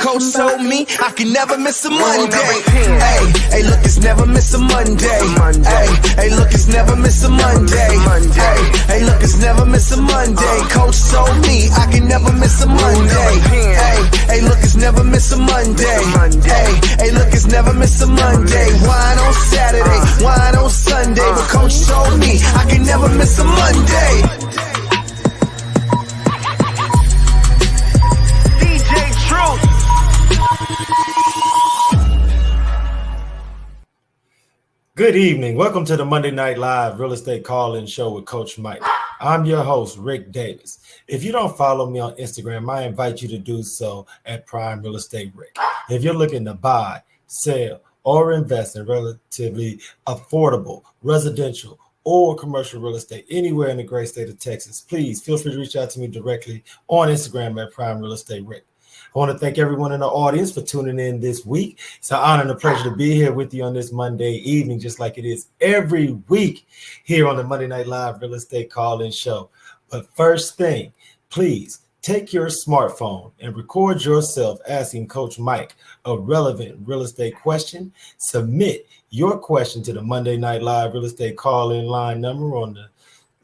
coach told me I can never miss a Monday. Hey, look, it's never miss a Monday. Hey, look, it's never miss a Monday. Hey, look, it's never miss a Monday. Coach told me I can never miss a Monday. Hey, look, it's never miss a Monday. Hey, look, it's never miss a Monday. Wine on Saturday, wine on Sunday. But coach told me I can never miss a Monday. Good evening. Welcome to the Monday Night Live Real Estate Call-In Show with Coach Mike. I'm your host, Rick Davis. If you don't follow me on Instagram, I invite you to do so at Prime Real Estate Rick. If you're looking to buy, sell, or invest in relatively affordable residential or commercial real estate anywhere in the great state of Texas, please feel free to reach out to me directly on Instagram at Prime Real Estate Rick. I want to thank everyone in the audience for tuning in this week. It's an honor and a pleasure to be here with you on this Monday evening, just like it is every week here on the Monday Night Live Real Estate Call-In Show. But first thing, please take your smartphone and record yourself asking Coach Mike a relevant real estate question. Submit your question to the Monday Night Live Real Estate Call-In line number on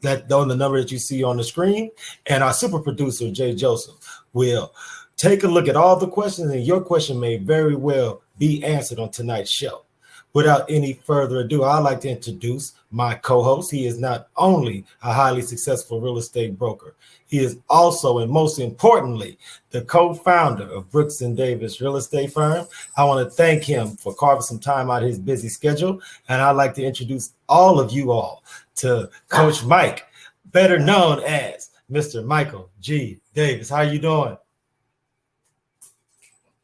the number that you see on the screen. And our super producer, Jay Joseph, will take a look at all the questions, and your question may very well be answered on tonight's show. Without any further ado, I'd like to introduce my co-host. He is not only a highly successful real estate broker, he is also, and most importantly, the co-founder of Brooks & Davis Real Estate Firm. I want to thank him for carving some time out of his busy schedule, and I'd like to introduce all of you all to Coach Mike, better known as Mr. Michael G. Davis. How you doing?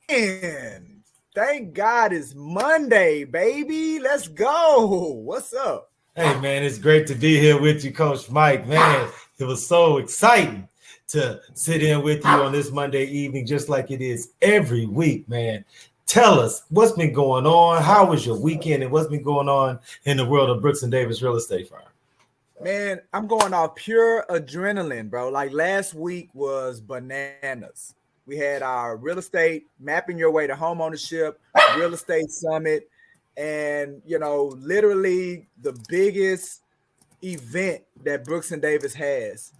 And thank God it's Monday, baby. Let's go. What's up? Hey, man, it's great to be here with you, Coach Mike. Man, it was so exciting to sit in with you on this Monday evening, just like it is every week, man. Tell us what's been going on. How was your weekend, and what's been going on in the world of Brooks & Davis Real Estate Firm? Man, I'm going off pure adrenaline, bro. Like last week was bananas. We had our real estate mapping your way to homeownership, real estate summit, and, literally the biggest event that Brooks & Davis has.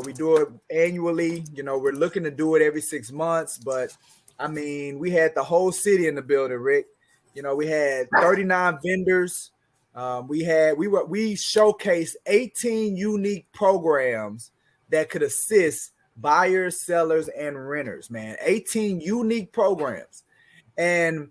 We do it annually. We're looking to do it every 6 months, but I mean, we had the whole city in the building, Rick. We had 39 vendors. We showcased 18 unique programs that could assist buyers, sellers, and renters, man. 18 unique programs. And,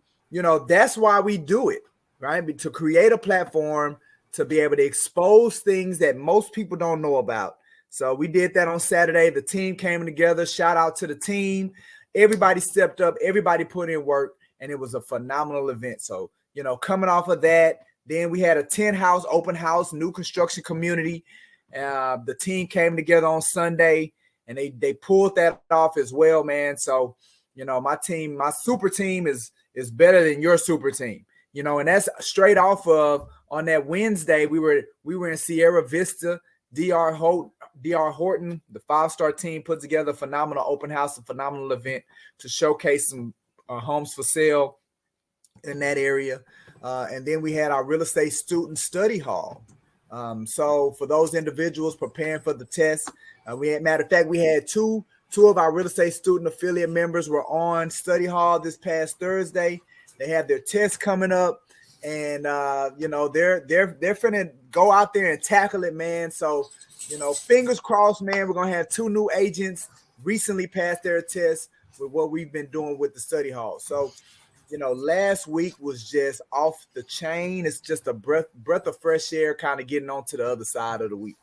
that's why we do it, right? To create a platform to be able to expose things that most people don't know about. So we did that on Saturday. The team came together. Shout out to the team. Everybody stepped up. Everybody put in work, and it was a phenomenal event. So, coming off of that, then we had a 10-house open house, new construction community. The team came together on Sunday, and they pulled that off as well, man. So, my super team is better than your super team, and that's straight off of on that Wednesday. We were in Sierra Vista. DR Horton, the 5-star team, put together a phenomenal open house, a phenomenal event to showcase some homes for sale in that area. And then we had our real estate student study hall. So for those individuals preparing for the test, we had two of our real estate student affiliate members were on study hall this past Thursday. They have their test coming up, and they're finna go out there and tackle it, man. So fingers crossed, man. We're gonna have 2 new agents recently pass their test with what we've been doing with the study hall. So last week was just off the chain. It's just a breath of fresh air, kind of getting on to the other side of the week.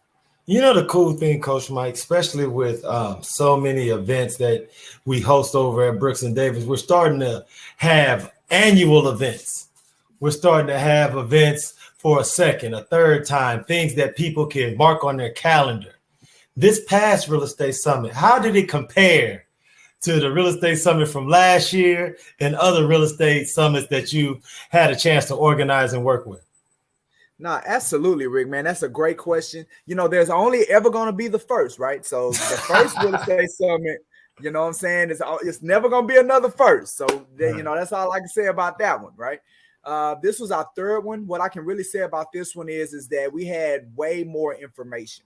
The cool thing, Coach Mike, especially with so many events that we host over at Brooks & Davis, we're starting to have annual events. We're starting to have events for a second, a third time, things that people can mark on their calendar. This past real estate summit, how did it compare to the real estate summit from last year and other real estate summits that you had a chance to organize and work with? No, absolutely, Rick, man. That's a great question. There's only ever going to be the first, right? So the first real estate summit You know what I'm saying? It's never gonna be another first. So Right. you know, that's all I can say about that one, right? This was our third one. What I can really say about this one is that we had way more information.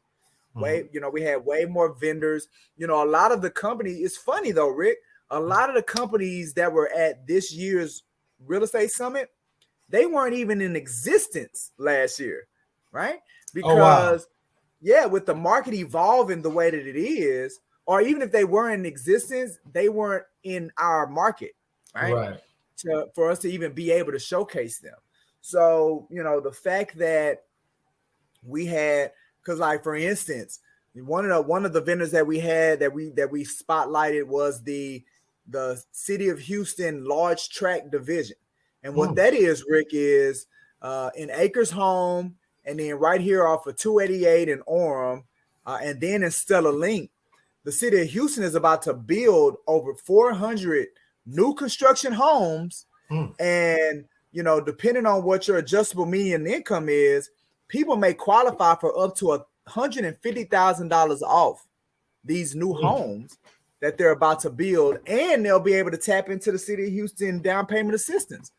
We had way more vendors. You know, a lot of the company. It's funny though, Rick. A lot of the companies that were at this year's real estate summit, they weren't even in existence last year, right? Because with the market evolving the way that it is, or even if they were in existence, they weren't in our market, right? For us to even be able to showcase them. So, you know, the fact that we had, because like for instance, one of the vendors that we had that we spotlighted was the City of Houston large tract division. And what that is, Rick, is in Acres Home, and then right here off of 288 in Orem, and then in Stella Link, the City of Houston is about to build over 400 new construction homes. And, you know, depending on what your adjustable median income is, people may qualify for up to $150,000 off these new homes that they're about to build, and they'll be able to tap into the City of Houston down payment assistance.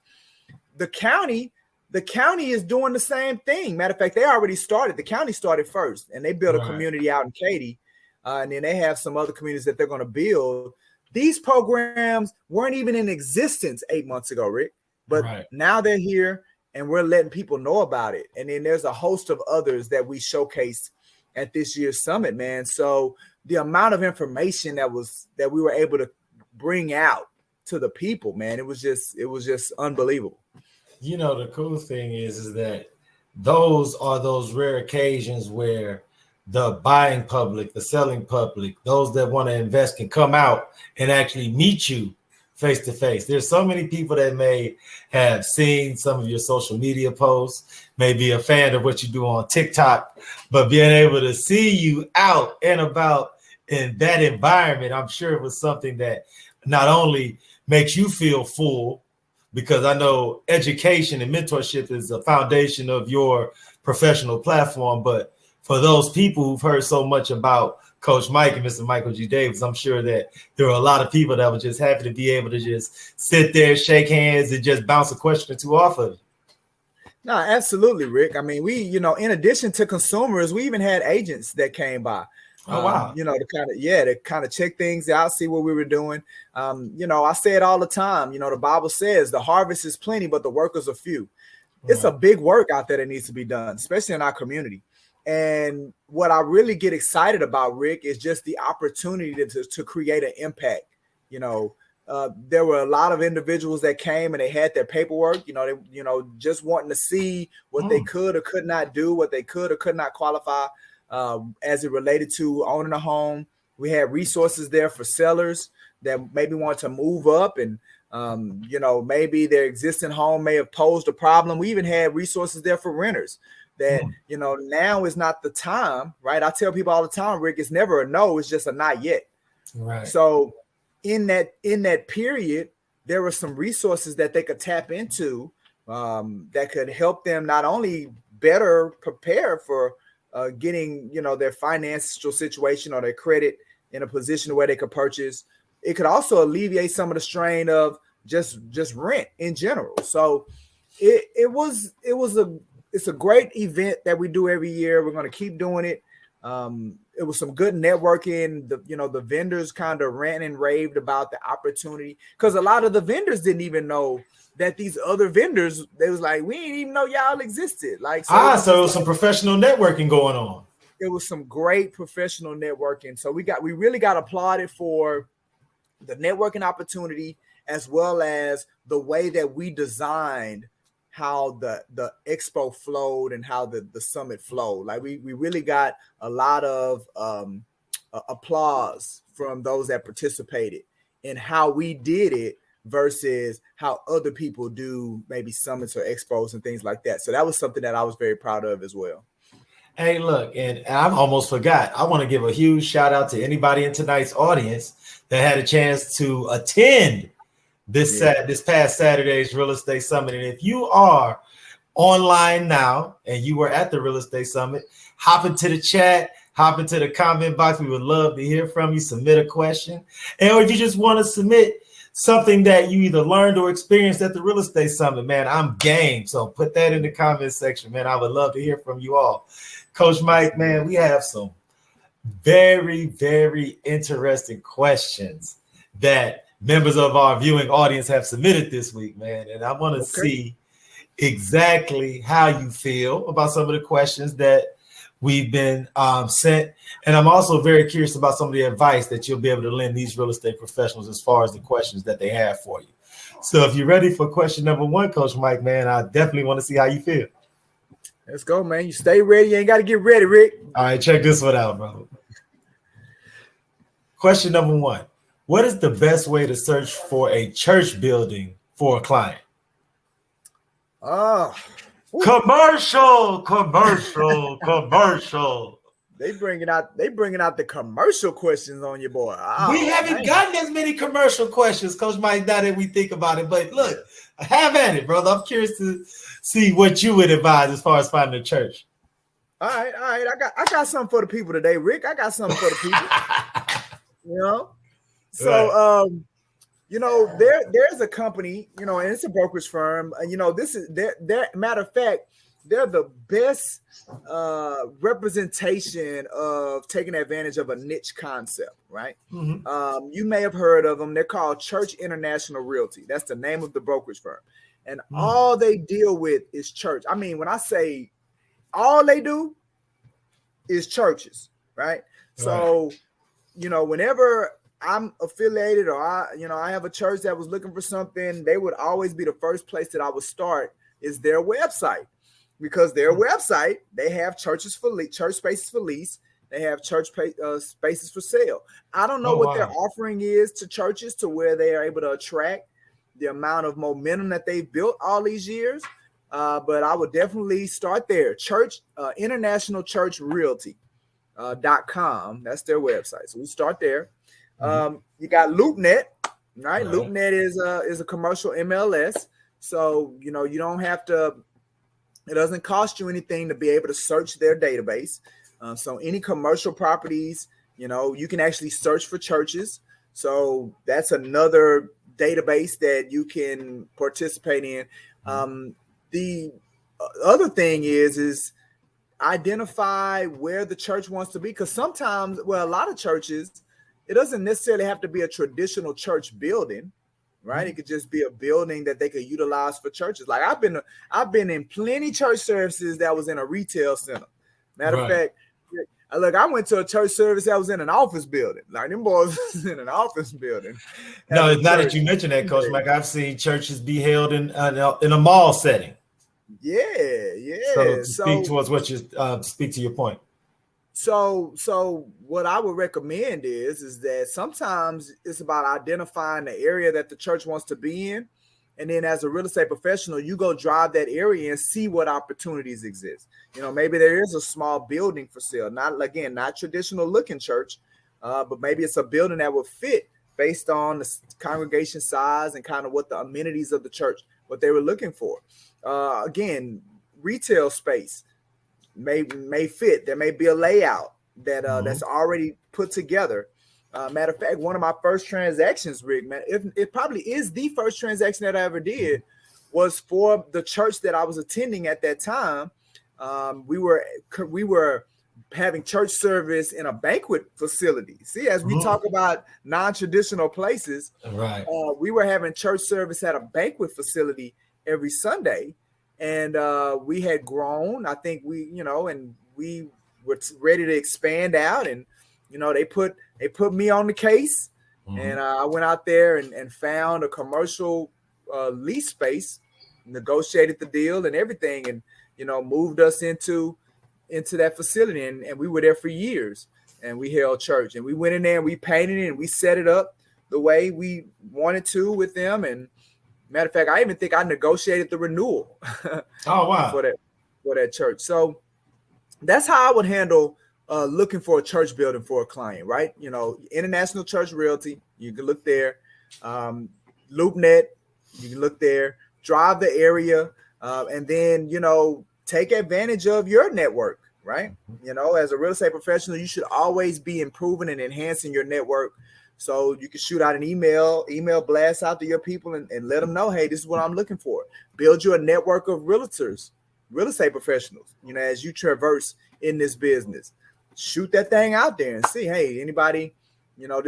The county is doing the same thing. Matter of fact, they already started. The county started first, and they built a community out in Katy, and then they have some other communities that they're going to build. These programs weren't even in existence 8 months ago, Rick, but now they're here, and we're letting people know about it. And then there's a host of others that we showcased at this year's summit, man. So the amount of information that we were able to bring out to the people, man, it was just unbelievable. You know, the cool thing is that those are those rare occasions where the buying public, the selling public, those that want to invest can come out and actually meet you face to face. There's so many people that may have seen some of your social media posts, may be a fan of what you do on TikTok, but being able to see you out and about in that environment, I'm sure it was something that not only makes you feel full, because I know education and mentorship is a foundation of your professional platform, but for those people who've heard so much about Coach Mike and Mr. Michael G. Davis, I'm sure that there are a lot of people that were just happy to be able to just sit there, shake hands, and just bounce a question or two off of it. No, absolutely, Rick. I mean, we, you know, in addition to consumers, we even had agents that came by. Oh, wow. You know, to kind of check things out, see what we were doing. You know, I say it all the time. You know, the Bible says the harvest is plenty, but the workers are few. It's a big work out there that needs to be done, especially in our community. And what I really get excited about, Rick, is just the opportunity to create an impact. You know, there were a lot of individuals that came and they had their paperwork, just wanting to see what they could or could not do, what they could or could not qualify as it related to owning a home. We had resources there for sellers that maybe want to move up and, maybe their existing home may have posed a problem. We even had resources there for renters. That, now is not the time, right? I tell people all the time, Rick, it's never a no, it's just a not yet. Right. So in that period, there were some resources that they could tap into that could help them not only better prepare for getting, their financial situation or their credit in a position where they could purchase. It could also alleviate some of the strain of just rent in general. So it's a great event that we do every year. We're going to keep doing it. It was some good networking. The vendors kind of ran and raved about the opportunity because a lot of the vendors didn't even know that these other vendors, they was like, we didn't even know y'all existed. So it was some professional networking going on. It was some great professional networking. So we really got applauded for the networking opportunity as well as the way that we designed how the expo flowed and how the summit flowed. Like we really got a lot of applause from those that participated in how we did it versus how other people do maybe summits or expos and things like that. So that was something that I was very proud of as well. Hey, look, and I almost forgot. I want to give a huge shout out to anybody in tonight's audience that had a chance to attend this past Saturday's Real Estate Summit. And if you are online now and you were at the Real Estate Summit, hop into the chat, hop into the comment box. We would love to hear from you. Submit a question. And or if you just want to submit something that you either learned or experienced at the Real Estate Summit, man, I'm game. So put that in the comment section, man. I would love to hear from you all. Coach Mike, man, we have some very, very interesting questions that members of our viewing audience have submitted this week, man. And I want to see exactly how you feel about some of the questions that we've been sent. And I'm also very curious about some of the advice that you'll be able to lend these real estate professionals as far as the questions that they have for you. So if you're ready for question number one, Coach Mike, man, I definitely want to see how you feel. Let's go, man. You stay ready. You ain't got to get ready, Rick. All right, check this one out, bro. Question number one. What is the best way to search for a church building for a client? Commercial. They bringing out the commercial questions on you, boy. We haven't gotten as many commercial questions, Coach Mike, now that we think about it. But look, have at it, brother. I'm curious to see what you would advise as far as finding a church. All right. I got something for the people today, Rick. I got something for the people. So there's a company, and it's a brokerage firm. This is their matter of fact, they're the best representation of taking advantage of a niche concept, right? Mm-hmm. You may have heard of them. They're called Church International Realty. That's the name of the brokerage firm. And all they deal with is church. I mean, when I say all they do is churches, right? So, whenever I'm affiliated or I have a church that was looking for something, they would always be the first place that I would start is their website. Because their website, they have church spaces for lease. They have church spaces for sale. I don't know what their offering is to churches to where they are able to attract the amount of momentum that they've built all these years. But I would definitely start there. International Church Realty.com. That's their website. So we start there. You got LoopNet, right? LoopNet is a commercial MLS. So, you don't have to. It doesn't cost you anything to be able to search their database. So any commercial properties, you can actually search for churches. So that's another database that you can participate in. The other thing is identify where the church wants to be. Because sometimes, a lot of churches, it doesn't necessarily have to be a traditional church building. Right, it could just be a building that they could utilize for churches. Like I've been in plenty church services that was in a retail center. Matter of fact, look, I went to a church service that was in an office building. Like them boys was in an office building. No, it's not that you mentioned that, Coach Mike. I've seen churches be held in a mall setting. Yeah. So speak towards what you speak to your point. So what I would recommend is that sometimes it's about identifying the area that the church wants to be in. And then as a real estate professional, you go drive that area and see what opportunities exist. Maybe there is a small building for sale, not traditional looking church, but maybe it's a building that will fit based on the congregation size and kind of what the amenities of the church, what they were looking for. Again, retail space may fit. There may be a layout that that's already put together. Matter of fact, one of my first transactions, Rick, man, it probably is the first transaction that I ever did, was for the church that I was attending at that time. We were having church service in a banquet facility. See, as we talk about non-traditional places, right? We were having church service at a banquet facility every Sunday. And we had grown. I think and we were ready to expand out. And they put me on the case, and I went out there and found a commercial lease space, negotiated the deal and everything, and moved us into that facility. And we were there for years, and we held church. And we went in there and we painted it and we set it up the way we wanted to with them. And matter of fact, I even think I negotiated the renewal. for that church. So that's how I would handle looking for a church building for a client, right? International Church Realty, you can look there. LoopNet, you can look there. Drive the area, and then take advantage of your network. right? You know, as a real estate professional, you should always be improving and enhancing your network. So you can shoot out an email blast out to your people and let them know, hey, this is what I'm looking for. Build you a network of realtors, real estate professionals, you know, as you traverse in this business. Shoot that thing out there and see, hey, anybody, you know,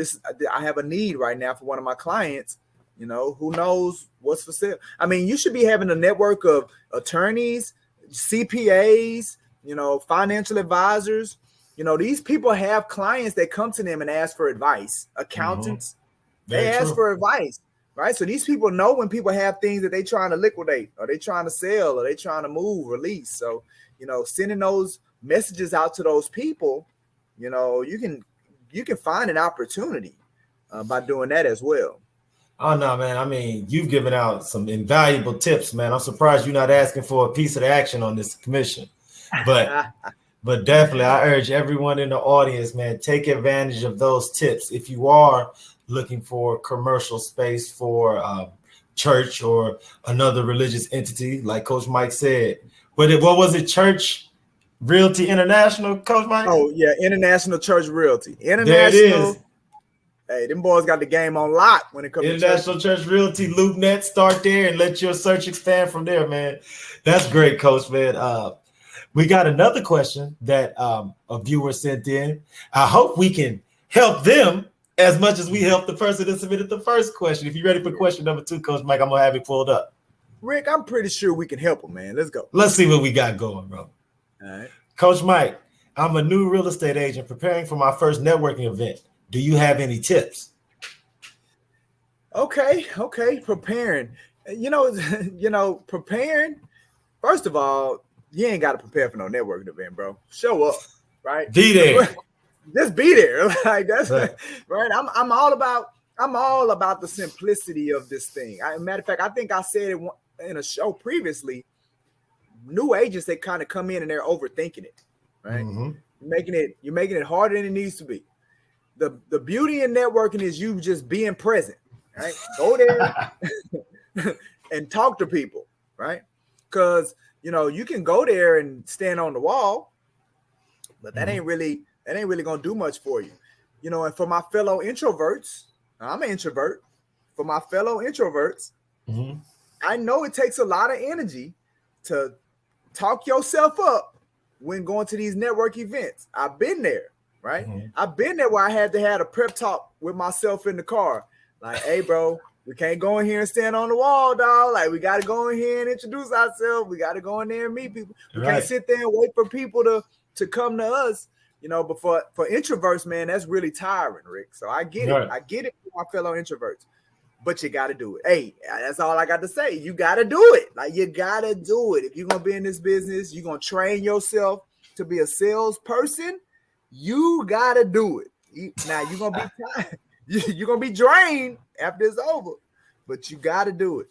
I have a need right now for one of my clients, you know, who knows what's for sale. I mean, you should be having a network of attorneys, CPAs, you know, financial advisors. You know, these people have clients that come to them and ask for advice. Accountants, they ask for advice, right? So these people know when people have things that they trying to liquidate, or they trying to sell, or they trying to move, release. So, you know, sending those messages out to those people, you know, you can find an opportunity by doing that as well. Oh no, man. I mean, you've given out some invaluable tips, man. I'm surprised you're not asking for a piece of the action on this commission, but but definitely I urge everyone in the audience, man, take advantage of those tips. If you are looking for commercial space for church or another religious entity, like Coach Mike said, what was it? Church Realty International, Coach Mike? Oh yeah, International Church Realty. International. There it is. Hey, them boys got the game on lock when it comes to International Church Realty, LoopNet. Start there and let your search expand from there, man. That's great, Coach, man. We got another question that a viewer sent in. I hope we can help them as much as we help the person that submitted the first question. If you're ready for question number 2, Coach Mike, I'm going to have it pulled up. Rick, I'm pretty sure we can help them, man. Let's go. Let's see what we got going, bro. All right. Coach Mike, I'm a new real estate agent preparing for my first networking event. Do you have any tips? Okay. Preparing. Preparing. First of all, you ain't got to prepare for no networking event, bro. Show up, right? Be there. Just be there. Like that's right. I'm all about the simplicity of this thing. Matter of fact, I think I said it in a show previously. New agents, they kind of come in and they're overthinking it, right? Mm-hmm. You're making it harder than it needs to be. The beauty in networking is you just being present, right? Go there and talk to people, right? Because you know you can go there and stand on the wall, but that ain't really gonna do much for you, you know. And for my fellow introverts, I'm an introvert. For my fellow introverts, I know it takes a lot of energy to talk yourself up when going to these network events. I've been there, right? I've been there where I had to have a prep talk with myself in the car. Like, hey, bro, we can't go in here and stand on the wall, dog. Like, we got to go in here and introduce ourselves. We got to go in there and meet people. We can't sit there and wait for people to come to us, you know. But for introverts, man, that's really tiring, Rick. So I get it. I get it for my fellow introverts. But you got to do it. Hey, that's all I got to say. You got to do it. Like, you got to do it. If you're going to be in this business, you're going to train yourself to be a salesperson, you got to do it. Now, you're going to be tired. You're going to be drained after it's over, but you got to do it.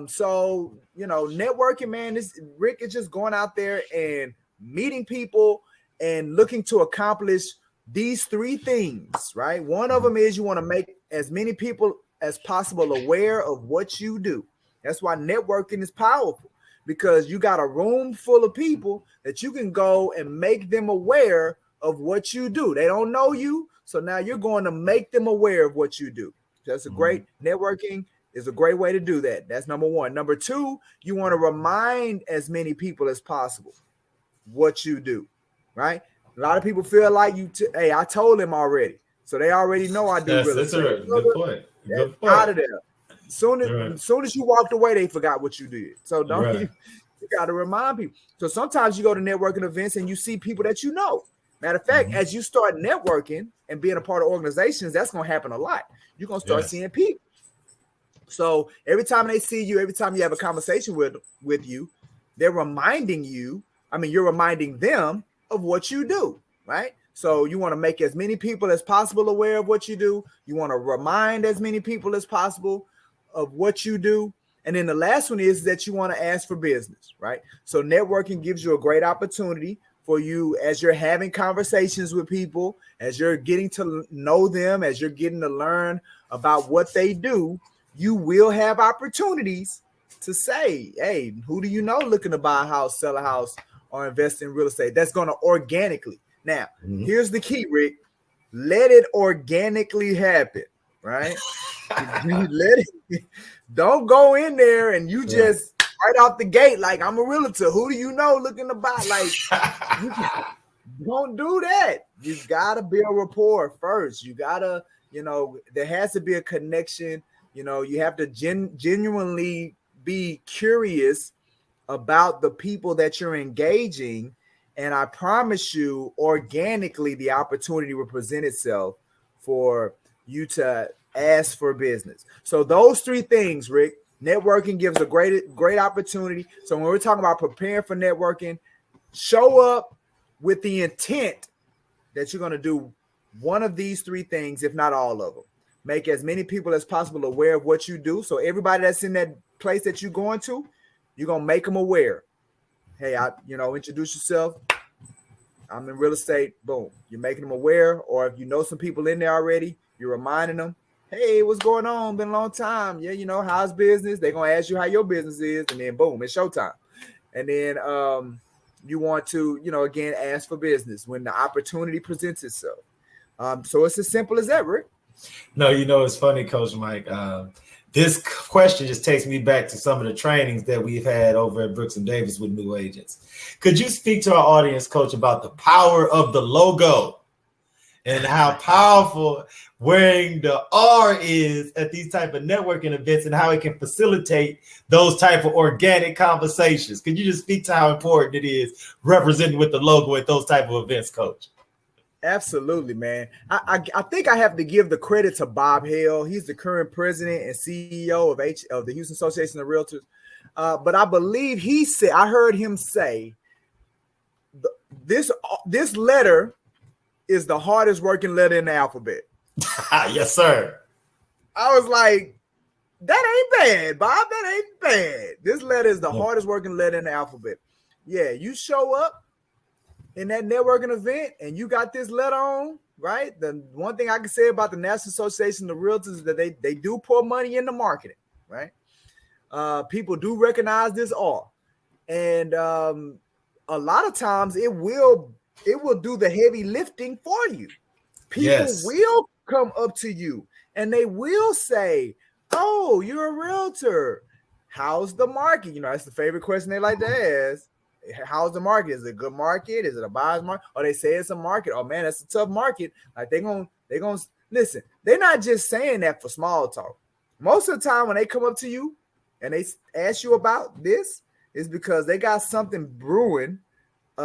So, you know, networking, man, Rick is just going out there and meeting people and looking to accomplish these 3 things, right? One of them is you want to make as many people as possible aware of what you do. That's why networking is powerful, because you got a room full of people that you can go and make them aware of what you do. They don't know you, so now you're going to make them aware of what you do. That's a great networking is a great way to do that. That's number 1. Number 2, you want to remind as many people as possible what you do, right? A lot of people feel like hey, I told them already, so they already know I do real estate. That's a good point. Good point. Out of there. As soon as you walked away, they forgot what you did. So you got to remind people. So sometimes you go to networking events and you see people that you know. Matter of fact, as you start networking and being a part of organizations, that's going to happen a lot. You're going to start seeing people. So every time they see you, every time you have a conversation with you, they're reminding you. I mean, you're reminding them of what you do, right? So you want to make as many people as possible aware of what you do. You want to remind as many people as possible of what you do. And then the last one is that you want to ask for business, right? So networking gives you a great opportunity for you as you're having conversations with people, as you're getting to know them, as you're getting to learn about what they do. You will have opportunities to say, hey, who do you know looking to buy a house, sell a house, or invest in real estate. That's going to organically. Now, here's the key, Rick. Let it organically happen, right? Don't go in there and you just right off the gate, like, I'm a realtor. Who do you know looking to buy? Like, don't do that. You gotta build rapport first. You gotta, there has to be a connection. You have to genuinely be curious about the people that you're engaging. And I promise you, organically, the opportunity will present itself for you to ask for business. So those three things, Rick, networking gives a great opportunity. So when we're talking about preparing for networking, show up with the intent that you're going to do one of these three things, if not all of them. Make as many people as possible aware of what you do. So everybody that's in that place that you're going to, you're going to make them aware. Hey, introduce yourself. I'm in real estate. Boom. You're making them aware. Or if you know some people in there already, you're reminding them, hey, what's going on? Been a long time. Yeah, how's business? They're going to ask you how your business is. And then boom, it's showtime. And then you want to, again, ask for business when the opportunity presents itself. So it's as simple as that, Rick. No, it's funny, Coach Mike. This question just takes me back to some of the trainings that we've had over at Brooks and Davis with new agents. Could you speak to our audience, Coach, about the power of the logo and how powerful wearing the R is at these type of networking events and how it can facilitate those type of organic conversations? Could you just speak to how important it is representing with the logo at those type of events, Coach? Absolutely, man. I think I have to give the credit to Bob Hale. He's the current president and CEO of the Houston Association of Realtors. But I believe I heard him say, this letter is the hardest working letter in the alphabet. Yes, sir. I was like, that ain't bad, Bob. That ain't bad. This letter is the hardest working letter in the alphabet. Yeah, you show up in that networking event and you got this letter on, right? The one thing I can say about the National Association of Realtors is that they do pour money into marketing, right? People do recognize this R. And a lot of times it will do the heavy lifting for you. People will come up to you and they will say, oh, you're a realtor. How's the market? That's the favorite question they like to ask. How's the market? Is it a good market? Is it a buyer's market? Or they say it's a market. Oh man, that's a tough market. Like they're gonna listen. They're not just saying that for small talk. Most of the time when they come up to you and they ask you about this, is because they got something brewing. They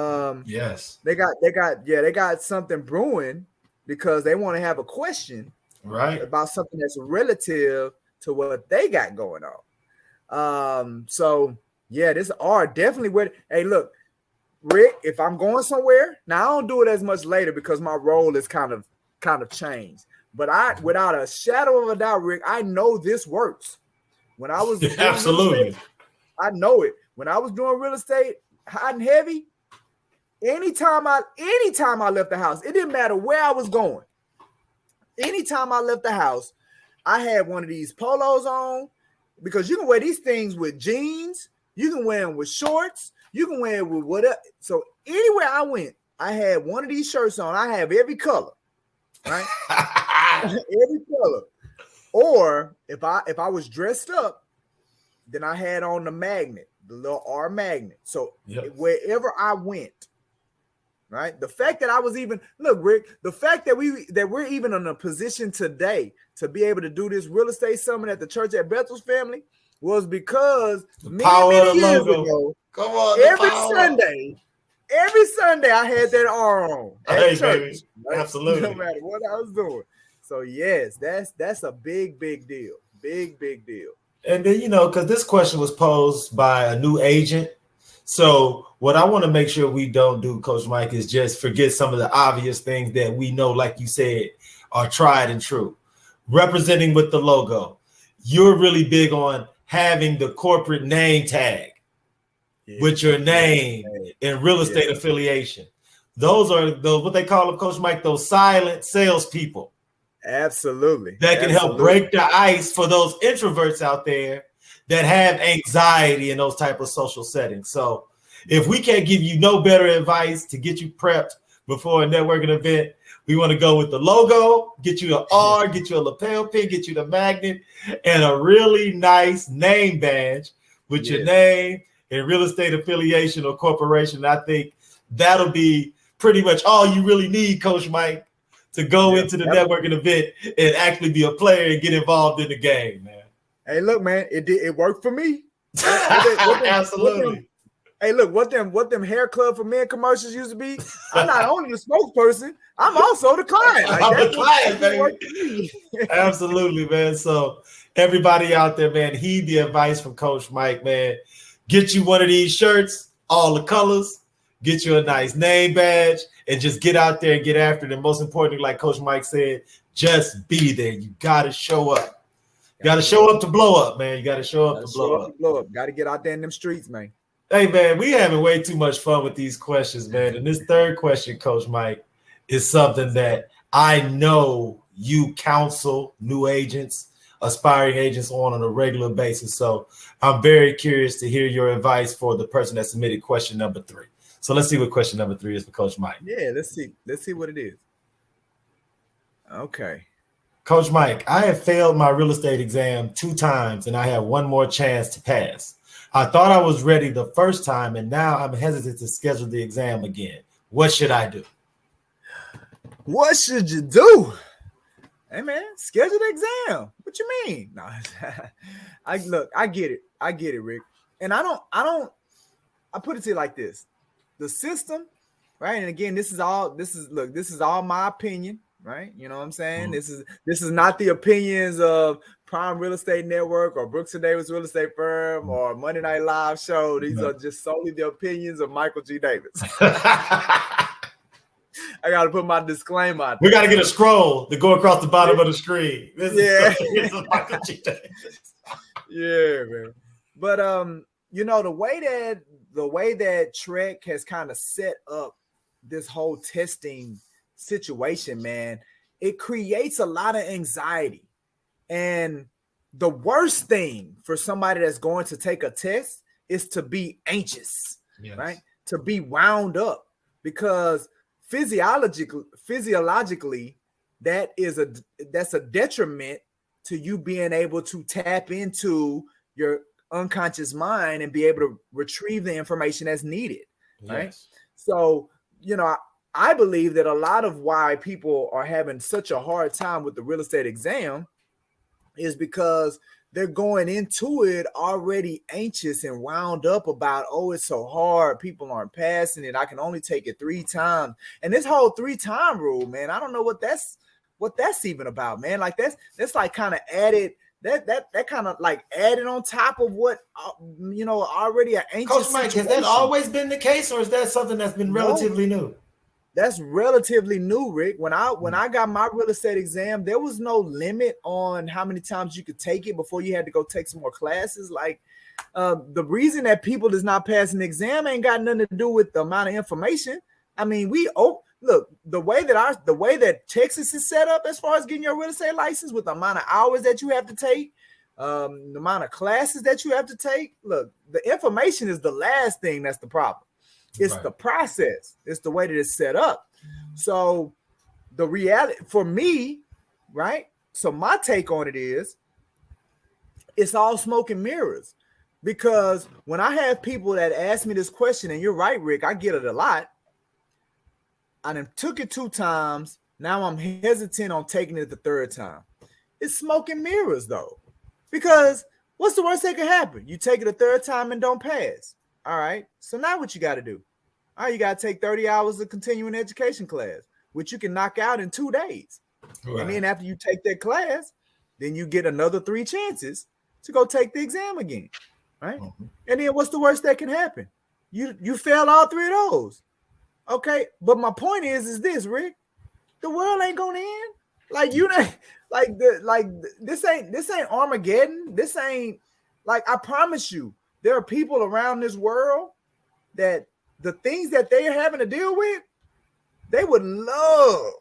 got something brewing because they want to have a question about something that's relative to what they got going on. So yeah, this R definitely would. Hey, look, Rick, if I'm going somewhere, now I don't do it as much later because my role is kind of changed. But without a shadow of a doubt, Rick, I know this works. When I was absolutely, I know it. When I was doing real estate, hot and heavy, anytime I left the house, it didn't matter where I was going. Anytime I left the house, I had one of these polos on because you can wear these things with jeans. You can wear them with shorts. You can wear it with whatever. So anywhere I went, I had one of these shirts on. I have every color, right? Every color. Or if I was dressed up, then I had on the magnet, the little R magnet. So wherever I went, right? The fact that I was Rick, the fact that we're even in a position today to be able to do this real estate summit at the church at Bethel's family was because many years ago, every Sunday I had that R on at church. Right? Absolutely. No matter what I was doing. So yes, that's a big deal. Big deal. And then, because this question was posed by a new agent. So what I want to make sure we don't do, Coach Mike, is just forget some of the obvious things that we know, like you said, are tried and true. Representing with the logo. You're really big on having the corporate name tag with your name and real estate affiliation. Those are what they call them, Coach Mike, those silent salespeople. Absolutely. That can help break the ice for those introverts out there that have anxiety in those type of social settings. So If we can't give you no better advice to get you prepped before a networking event, we want to go with the logo, get you an R, get you a lapel pin, get you the magnet, and a really nice name badge with your name and real estate affiliation or corporation. I think that'll be pretty much all you really need, Coach Mike, to go into the networking event and actually be a player and get involved in the game, man. Hey, look, man, it worked for me. Absolutely. Hey, look, what them hair club for men commercials used to be. I'm not only the spokesperson, I'm also the client. Like, I'm the client, baby. Absolutely, man. So everybody out there, man, heed the advice from Coach Mike, man. Get you one of these shirts, all the colors, get you a nice name badge, and just get out there and get after it. And most importantly, like Coach Mike said, just be there. You got to show up. You got to show up to blow up, man. You got to show up to blow up. Got to get out there in them streets, man. Hey, man, we having way too much fun with these questions, man. And this third question, Coach Mike, is something that I know you counsel new agents, aspiring agents on a regular basis. So I'm very curious to hear your advice for the person that submitted question number 3. So let's see what question number 3 is for Coach Mike. Yeah, let's see. Let's see what it is. Okay. Coach Mike, I have failed my real estate exam 2 times, and I have one more chance to pass. I thought I was ready the first time, and now I'm hesitant to schedule the exam again. What should I do? What should you do? Hey, man, schedule the exam. What you mean? No, I get it, Rick. And I put it to you like this. The system, right? And again, this is all my opinion, right? You know what I'm saying? Mm-hmm. This is not the opinions of Prime Real Estate Network or Brooks and Davis Real Estate Firm or Monday Night Live Show. These are just solely the opinions of Michael G. Davis. I got to put my disclaimer out there. We got to get a scroll to go across the bottom of the screen. This is Michael G. Davis. Yeah, man. But you know, the way that Trek has kind of set up this whole testing situation, man, it creates a lot of anxiety. And the worst thing for somebody that's going to take a test is to be anxious, right? To be wound up, because physiologically, that's a detriment to you being able to tap into your unconscious mind and be able to retrieve the information that's needed, right? So, you know, I believe that a lot of why people are having such a hard time with the real estate exam is because they're going into it already anxious and wound up about, oh, it's so hard. People aren't passing it. I can only take it 3 times. And this whole 3-time rule, man, I don't know what that's even about, man. Like that's like kind of added. That kind of like added on top of what you know, already an anxious Coach Mike, situation. has that always been the case, or is that something that's been relatively new? That's relatively new, Rick. When I got my real estate exam, there was no limit on how many times you could take it before you had to go take some more classes. Like the reason that people is not passing the exam ain't got nothing to do with the amount of information. I mean, look, the way that Texas is set up as far as getting your real estate license, with the amount of hours that you have to take, the amount of classes that you have to take. Look, the information is the last thing that's the problem. It's the process. It's the way that it's set up. So the reality for me, right? So my take on it is it's all smoke and mirrors, because when I have people that ask me this question, and you're right, Rick, I get it a lot. I done took it 2 times. Now I'm hesitant on taking it the 3rd time. It's smoke and mirrors though, because what's the worst that could happen? You take it a 3rd time and don't pass. All right. So now what you got to do? All right, you got to take 30 hours of continuing education class, which you can knock out in 2 days. Right. And then after you take that class, then you get another 3 chances to go take the exam again. Right. Mm-hmm. And then what's the worst that can happen? You fail all 3 of those. Okay. But my point is this, Rick, the world ain't going to end. Like, you know, this ain't Armageddon. This ain't, like, I promise you, there are people around this world that the things that they're having to deal with, they would love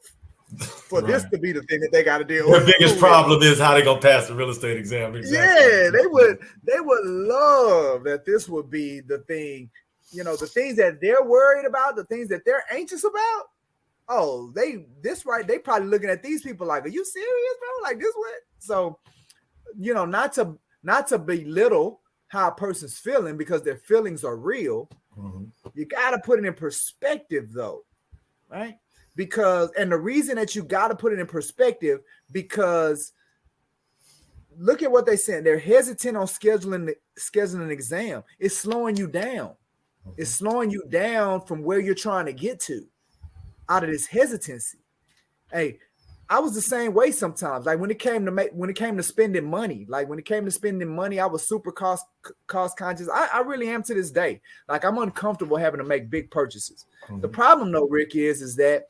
for this to be the thing that they got to deal with. The biggest problem is how they gonna pass the real estate exam. Exactly. Yeah, they would love that this would be the thing the things that they're worried about, the things that they're anxious about. Oh, they probably looking at these people like, are you serious, bro? Like this what? So, not to belittle how a person's feeling, because their feelings are real. Mm-hmm. You got to put it in perspective though, right? And the reason that you got to put it in perspective, because look at what they said. They're hesitant on scheduling an exam. It's slowing you down. Mm-hmm. It's slowing you down from where you're trying to get to out of this hesitancy. Hey, I was the same way sometimes. Like when it came to spending money, I was super cost conscious. I really am to this day. Like I'm uncomfortable having to make big purchases. Mm-hmm. The problem though, Rick, is that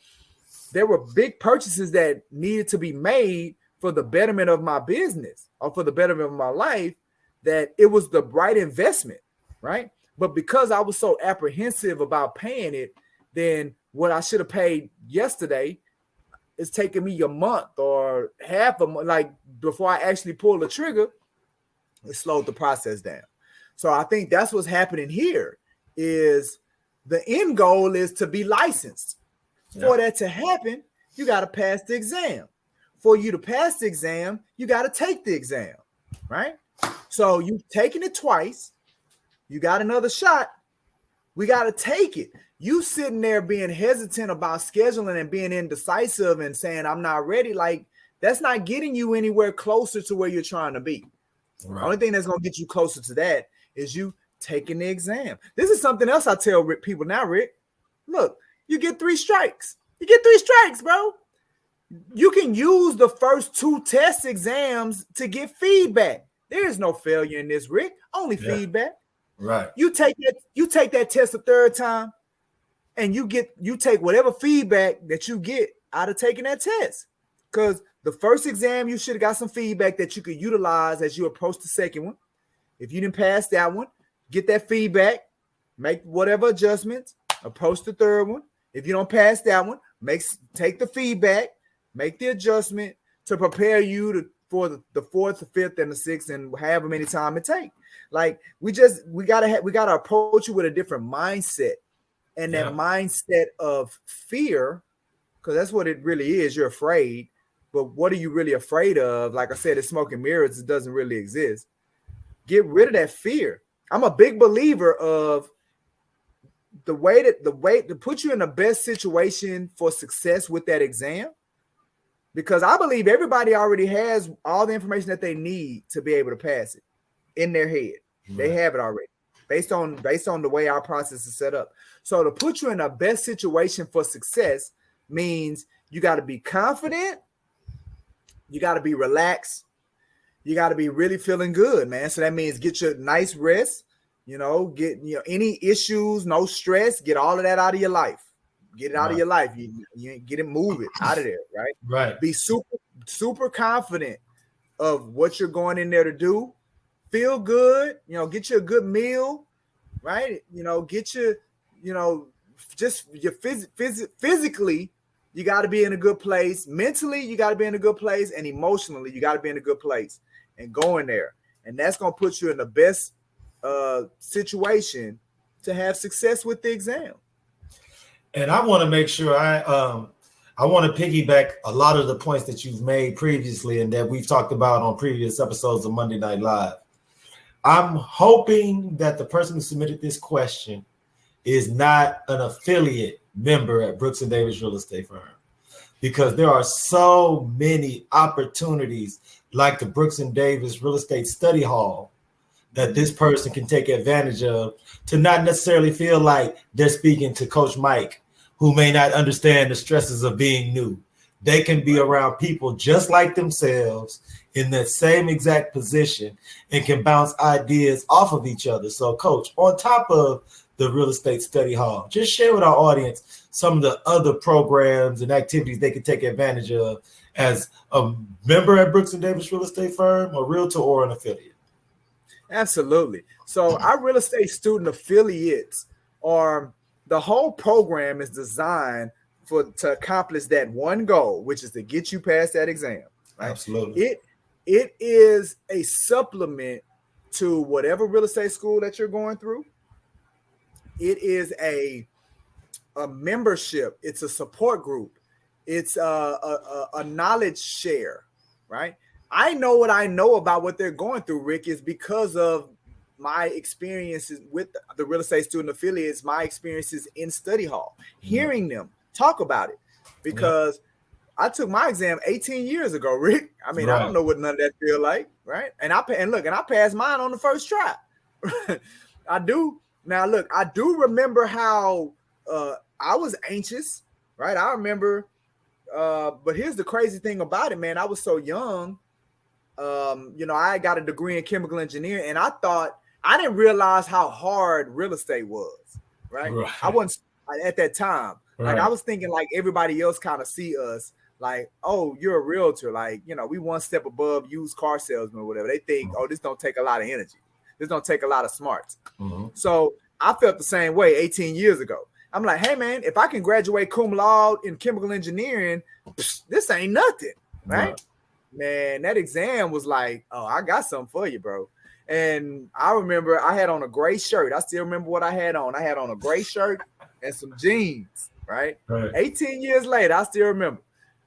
there were big purchases that needed to be made for the betterment of my business or for the betterment of my life, that it was the right investment, right? But because I was so apprehensive about paying it, then what I should have paid yesterday, it's taking me a month or half a month, like before I actually pull the trigger. It slowed the process down. So I think that's what's happening here. Is the end goal is to be licensed. Yeah. For that to happen, you got to pass the exam. For you to pass the exam, you got to take the exam, right? So you've taken it twice. You got another shot. We got to take it. You sitting there being hesitant about scheduling and being indecisive and saying, I'm not ready. Like, that's not getting you anywhere closer to where you're trying to be. Right. The only thing that's going to get you closer to that is you taking the exam. This is something else I tell people now, Rick. Look, you get 3 strikes. You get 3 strikes, bro. You can use the first 2 test exams to get feedback. There is no failure in this, Rick. Only feedback. Right. You take that test a 3rd time, and you take whatever feedback that you get out of taking that test. Because the first exam, you should have got some feedback that you could utilize as you approach the second one. If you didn't pass that one, get that feedback, make whatever adjustments, approach the 3rd one. If you don't pass that one, take the feedback, make the adjustment to prepare you for the 4th, the 5th, and the 6th, and however many time it takes. Like we gotta approach it with a different mindset. And that mindset of fear, because that's what it really is. You're afraid, but what are you really afraid of? Like I said, it's smoke and mirrors. It doesn't really exist. Get rid of that fear. I'm a big believer of the way to put you in the best situation for success with that exam, because I believe everybody already has all the information that they need to be able to pass it in their head. Right. They have it already based on the way our process is set up. So to put you in the best situation for success means you got to be confident, you got to be relaxed, you got to be really feeling good, man. So that means get your nice rest, get any issues, no stress, get all of that out of your life. Get it out of your life. You get it, move it out of there, right? Right. Be super confident of what you're going in there to do. Feel good, get you a good meal, right? Get you, just your physically, you got to be in a good place. Mentally, you got to be in a good place, and emotionally, you got to be in a good place and go in there. And that's going to put you in the best situation to have success with the exam. And I want to make sure I want to piggyback a lot of the points that you've made previously and that we've talked about on previous episodes of Monday Night Live. I'm hoping that the person who submitted this question is not an affiliate member at Brooks and Davis Real Estate Firm, because there are so many opportunities like the Brooks and Davis Real Estate Study Hall that this person can take advantage of to not necessarily feel like they're speaking to Coach Mike, who may not understand the stresses of being new. They can be around people just like themselves in that same exact position and can bounce ideas off of each other. So, Coach, on top of the Real Estate Study Hall, just share with our audience some of the other programs and activities they can take advantage of as a member at Brooks and Davis Real Estate Firm, a realtor, or an affiliate. Absolutely. So our real estate student affiliates the whole program is designed to accomplish that one goal, which is to get you past that exam. Right? Absolutely. It is a supplement to whatever real estate school that you're going through. it is a membership. It's a support group. It's a knowledge share, right? I know what I know about what they're going through, Rick, is because of my experiences with the real estate student affiliates, my experiences in study hall, hearing them talk about it, because I took my exam 18 years ago, Rick. I mean, I don't know what none of that feel like, right? And I passed mine on the first try. I do. Now, look, I do remember how I was anxious, right? I remember, but here's the crazy thing about it, man. I was so young. I got a degree in chemical engineering, and I didn't realize how hard real estate was, right? I wasn't at that time. Like, I was thinking like everybody else kind of see us like, oh, you're a realtor. Like, we one step above used car salesman or whatever. They think, oh, this don't take a lot of energy. This don't take a lot of smarts. So I felt the same way 18 years ago. I'm like, hey, man, if I can graduate cum laude in chemical engineering, this ain't nothing, right? Man, that exam was like, oh, I got something for you, bro. And I remember I had on a gray shirt. I still remember what I had on. I had on a gray shirt and some jeans, right? 18 years later, I still remember.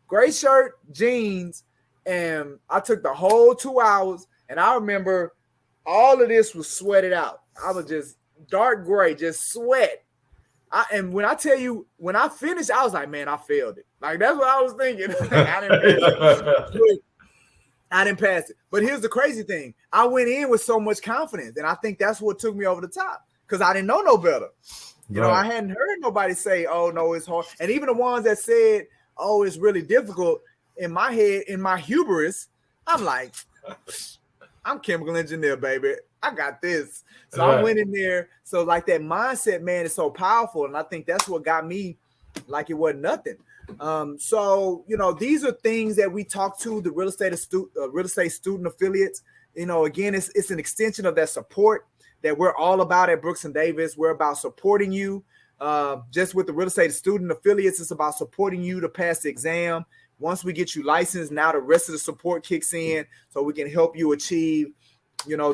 Gray shirt, jeans, and I took the whole 2 hours, and I remember all of this was sweated out. I was just dark gray, just sweat. And when I tell you, when I finished, I was like, man, I failed it. Like, that's what I was thinking. I didn't pass it. But here's the crazy thing. I went in with so much confidence, and I think that's what took me over the top, because I didn't know no better. I hadn't heard nobody say, oh, no, it's hard. And even the ones that said, oh, it's really difficult, in my head, in my hubris, I'm like, I'm chemical engineer, baby. I got this. So I went in there. So like that mindset, man, is so powerful. And I think that's what got me like it wasn't nothing. So, these are things that we talk to the real estate student affiliates. Again, it's an extension of that support that we're all about at Brooks and Davis. We're about supporting you. Just with the real estate student affiliates, it's about supporting you to pass the exam. Once we get you licensed, now the rest of the support kicks in so we can help you achieve,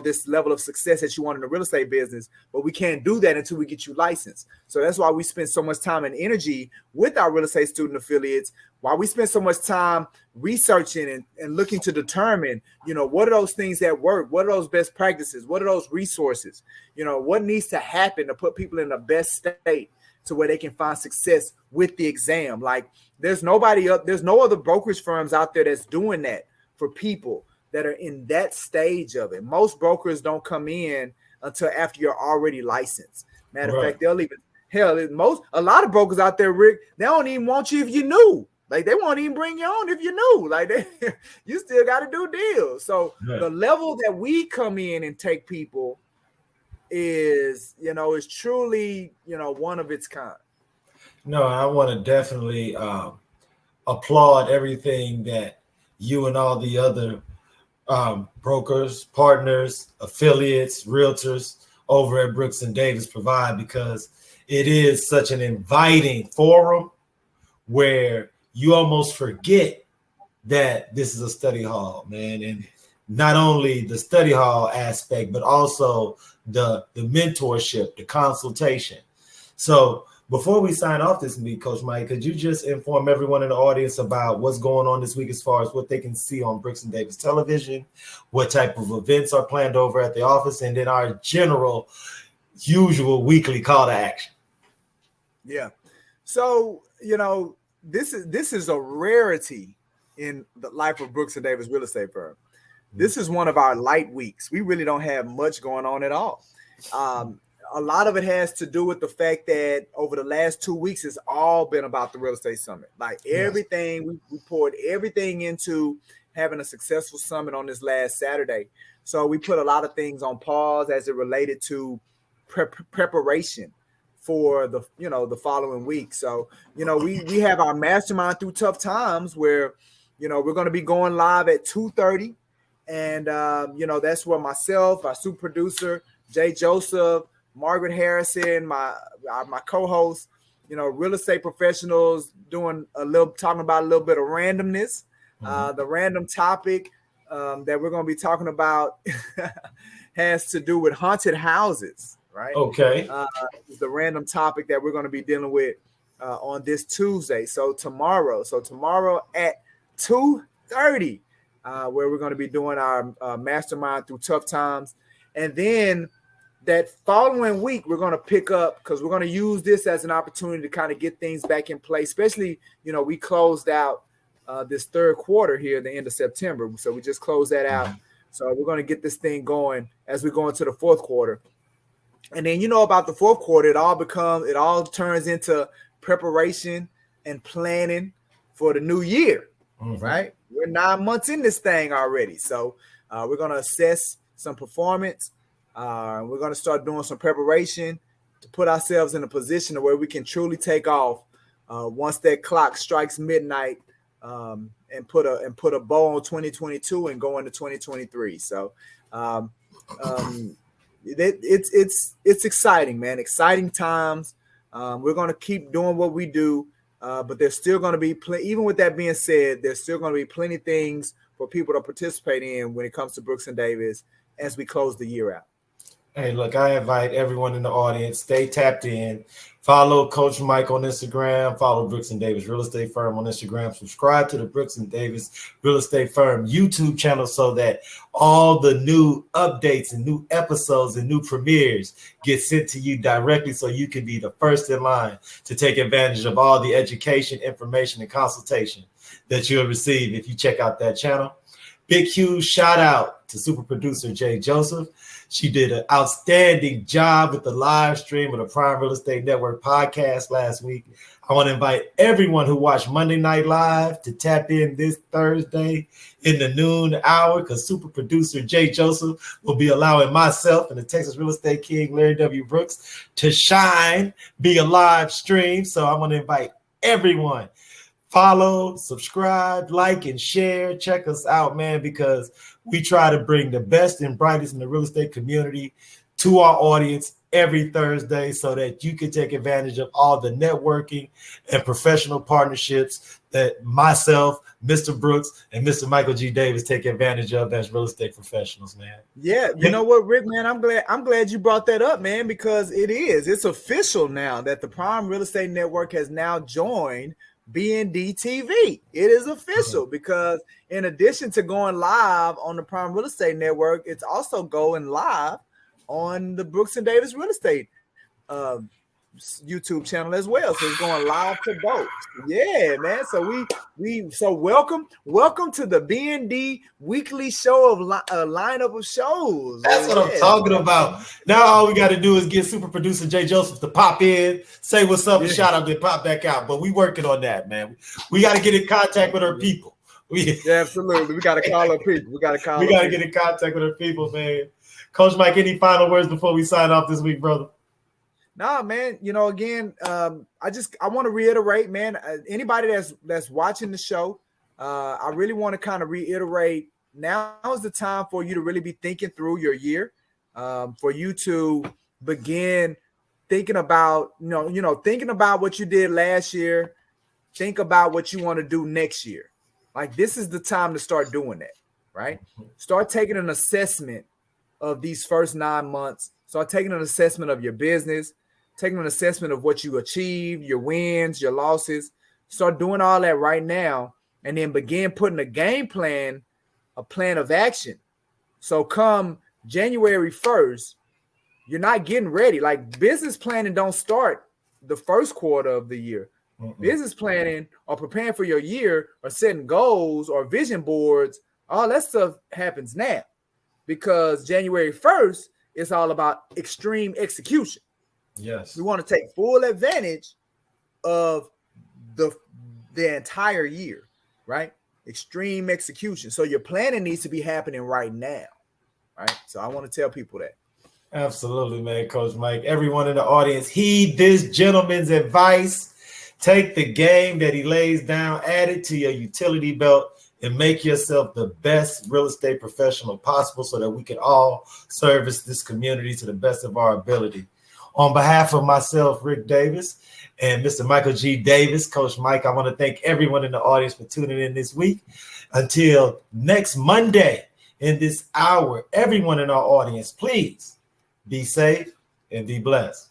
this level of success that you want in the real estate business. But we can't do that until we get you licensed. So that's why we spend so much time and energy with our real estate student affiliates, why we spend so much time researching and looking to determine, what are those things that work? What are those best practices? What are those resources? What needs to happen to put people in the best state to where they can find success with the exam. Like, there's no other brokerage firms out there that's doing that for people that are in that stage of it. Most brokers don't come in until after you're already licensed. Matter of fact, they'll even a lot of brokers out there, Rick, they don't even want you if you knew. Like, they won't even bring you on if you knew. Like, you still got to do deals. So the level that we come in and take people is truly, one of its kind. No, I want to definitely applaud everything that you and all the other brokers, partners, affiliates, realtors over at Brooks and Davis provide, because it is such an inviting forum where you almost forget that this is a study hall, man. And not only the study hall aspect, but also the mentorship, the consultation. So before we sign off this week, Coach Mike, could you just inform everyone in the audience about what's going on this week as far as what they can see on Brooks and Davis television, what type of events are planned over at the office, and then our general, usual weekly call to action? Yeah. So, this is a rarity in the life of Brooks and Davis real estate firm. This is one of our light weeks. We really don't have much going on at all. A lot of it has to do with the fact that over the last 2 weeks, it's all been about the real estate summit. Like, everything, we poured everything into having a successful summit on this last Saturday. So we put a lot of things on pause as it related to preparation for the following week. So, we have our mastermind through tough times where, we're going to be going live at 2:30. And, that's where myself, our super producer, Jay Joseph, Margaret Harrison, my co-host, real estate professionals talking about a little bit of randomness. The random topic that we're going to be talking about has to do with haunted houses, right? Okay. Is the random topic that we're going to be dealing with on this Tuesday. So tomorrow at 2:30, where we're going to be doing our mastermind through tough times. And then that following week, we're going to pick up, because we're going to use this as an opportunity to kind of get things back in place, especially, we closed out this third quarter here at the end of September. So we just closed that out. So we're going to get this thing going as we go into the fourth quarter. And then, about the fourth quarter, it all turns into preparation and planning for the new year, right? We're 9 months in this thing already. So we're going to assess some performance. We're going to start doing some preparation to put ourselves in a position where we can truly take off once that clock strikes midnight, and put a bow on 2022 and go into 2023. So it's exciting, man. Exciting times. We're going to keep doing what we do, but there's still going to be even with that being said, there's still going to be plenty of things for people to participate in when it comes to Brooks and Davis as we close the year out. Hey, look, I invite everyone in the audience, stay tapped in. Follow Coach Mike on Instagram. Follow Brooks and Davis Real Estate Firm on Instagram. Subscribe to the Brooks and Davis Real Estate Firm YouTube channel so that all the new updates and new episodes and new premieres get sent to you directly, so you can be the first in line to take advantage of all the education, information, and consultation that you'll receive if you check out that channel. Big, huge shout out to super producer Jay Joseph. She did an outstanding job with the live stream of the Prime Real Estate Network podcast last week. I want to invite everyone who watched Monday Night Live to tap in this Thursday in the noon hour, because super producer Jay Joseph will be allowing myself and the Texas Real Estate King, Larry W. Brooks, to shine via live stream. So I want to invite everyone. Follow, subscribe, like, and share. Check us out, man, because we try to bring the best and brightest in the real estate community to our audience every Thursday so that you can take advantage of all the networking and professional partnerships that myself, Mr. Brooks, and Mr. Michael G. Davis take advantage of as real estate professionals, man. Yeah, you know what, Rick, man, I'm glad you brought that up, man, because it's official now that the Prime Real Estate Network has now joined BND TV. It is official because in addition to going live on the Prime Real Estate Network, it's also going live on the Brooks and Davis Real Estate YouTube channel as well. So it's going live to both. Yeah, man. So welcome to the BND weekly show of lineup of shows. That's what I'm talking about. Now all we got to do is get super producer Jay Joseph to pop in, say what's up, and shout out, then pop back out. But we working on that, man. We got to get in contact with our people. Absolutely. We got to call our people. We got to get in contact with our people, man. Coach Mike, any final words before we sign off this week, brother? Nah, man. Again, I want to reiterate, man. Anybody that's watching the show, I really want to kind of reiterate. Now is the time for you to really be thinking through your year, for you to begin thinking about, thinking about what you did last year. Think about what you want to do next year. Like, this is the time to start doing that, right? Start taking an assessment of these first 9 months. Start taking an assessment of your business, taking an assessment of what you achieved, your wins, your losses. Start doing all that right now, and then begin putting a game plan, a plan of action. So come January 1st, you're not getting ready. Like, business planning don't start the first quarter of the year. Business planning or preparing for your year or setting goals or vision boards, all that stuff happens now, because January 1st is all about extreme execution. Yes. We want to take full advantage of the entire year, right? Extreme execution. So your planning needs to be happening right now, right? So I want to tell people that. Absolutely, man, Coach Mike. Everyone in the audience, heed this gentleman's advice. Take the game that he lays down, add it to your utility belt, and make yourself the best real estate professional possible so that we can all service this community to the best of our ability. On behalf of myself, Rick Davis, and Mr. Michael G. Davis, Coach Mike, I want to thank everyone in the audience for tuning in this week. Until next Monday in this hour, everyone in our audience, please be safe, and be blessed.